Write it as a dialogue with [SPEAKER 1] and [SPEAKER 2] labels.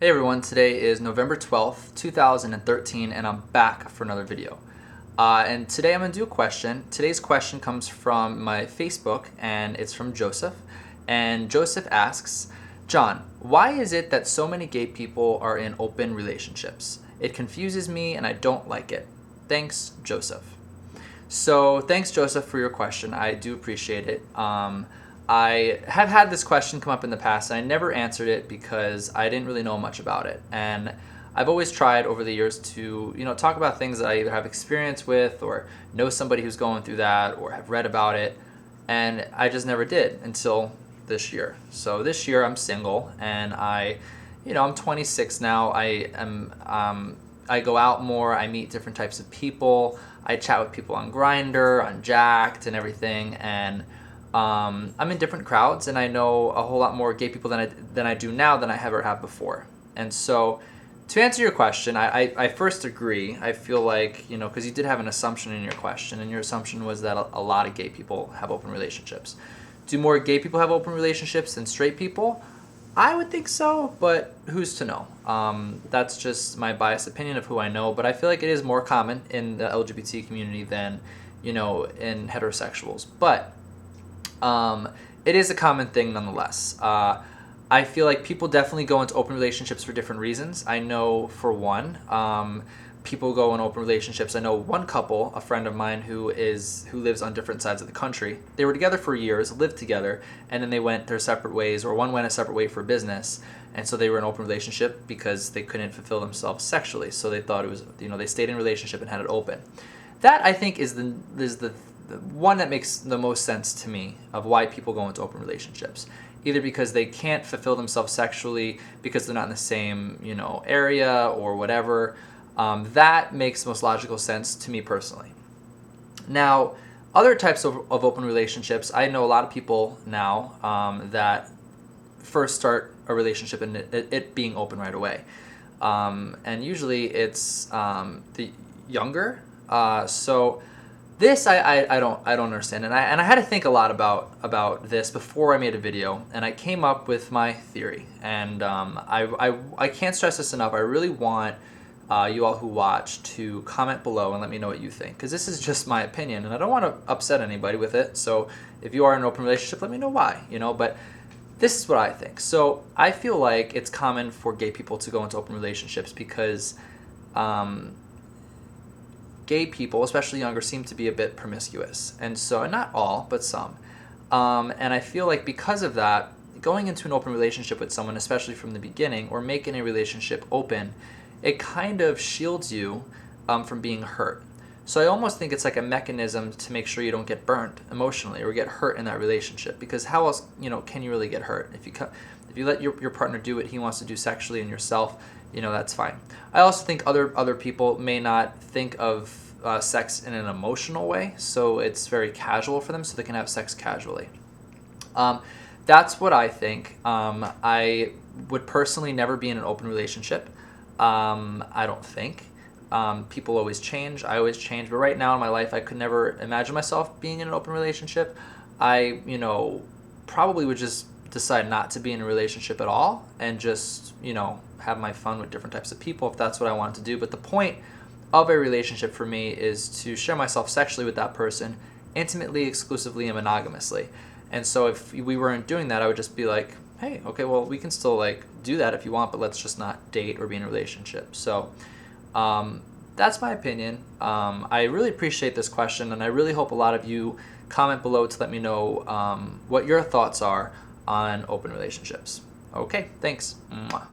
[SPEAKER 1] Hey everyone, today is November 12th, 2013, and I'm back for another video. And today I'm going to do a question. Today's question comes from my Facebook, and it's from Joseph. And Joseph asks, John, why is it that so many gay people are in open relationships? It confuses me and I don't like it. Thanks, Joseph. So thanks, Joseph, for your question. I do appreciate it. I have had this question come up in the past, and I never answered it because I didn't really know much about it. And I've always tried over the years to, talk about things that I either have experience with or know somebody who's going through that or have read about it. And I just never did until this year. So this year I'm single, and I'm 26 now. I go out more. I meet different types of people. I chat with people on Grindr, on Jack'd, and everything. And I'm in different crowds, and I know a whole lot more gay people than I do now than I ever have before. And so, to answer your question, I first agree. I feel like, because you did have an assumption in your question, and your assumption was that a lot of gay people have open relationships. Do more gay people have open relationships than straight people? I would think so, but who's to know? That's just my biased opinion of who I know, but I feel like it is more common in the LGBT community than, in heterosexuals. But it is a common thing nonetheless. I feel like people definitely go into open relationships for different reasons. I know for one, people go in open relationships. I know one couple, a friend of mine who lives on different sides of the country. They were together for years, lived together, and then they went their separate ways, or one went a separate way for business. And so they were in an open relationship because they couldn't fulfill themselves sexually. So they thought it was, they stayed in a relationship and had it open. That, I think, is the one that makes the most sense to me of why people go into open relationships. Either because they can't fulfill themselves sexually because they're not in the same, area or whatever. That makes most logical sense to me personally. Now, other types of open relationships, I know a lot of people now that first start a relationship and it being open right away. And usually it's the younger. So this I don't understand, and I had to think a lot about this before I made a video, and I came up with my theory. And I can't stress this enough. I really want you all who watch to comment below and let me know what you think, because this is just my opinion, and I don't want to upset anybody with it. So if you are in an open relationship, let me know why. But this is what I think. So I feel like it's common for gay people to go into open relationships because gay people, especially younger, seem to be a bit promiscuous. And so, not all, but some. And I feel like because of that, going into an open relationship with someone, especially from the beginning, or making a relationship open, it kind of shields you from being hurt. So I almost think it's like a mechanism to make sure you don't get burned emotionally or get hurt in that relationship. Because how else, can you really get hurt? If you let your partner do what he wants to do sexually and yourself, that's fine. I also think other people may not think of sex in an emotional way, so it's very casual for them, so they can have sex casually. That's what I think. I would personally never be in an open relationship. I don't think. People always change. I always change. But right now in my life, I could never imagine myself being in an open relationship. I, probably would just decide not to be in a relationship at all and just, have my fun with different types of people if that's what I wanted to do. But the point of a relationship for me is to share myself sexually with that person, intimately, exclusively, and monogamously. And so if we weren't doing that, I would just be like, hey, okay, well, we can still do that if you want, but let's just not date or be in a relationship. So that's my opinion. I really appreciate this question, and I really hope a lot of you comment below to let me know what your thoughts are on open relationships. Okay, thanks. Mwah.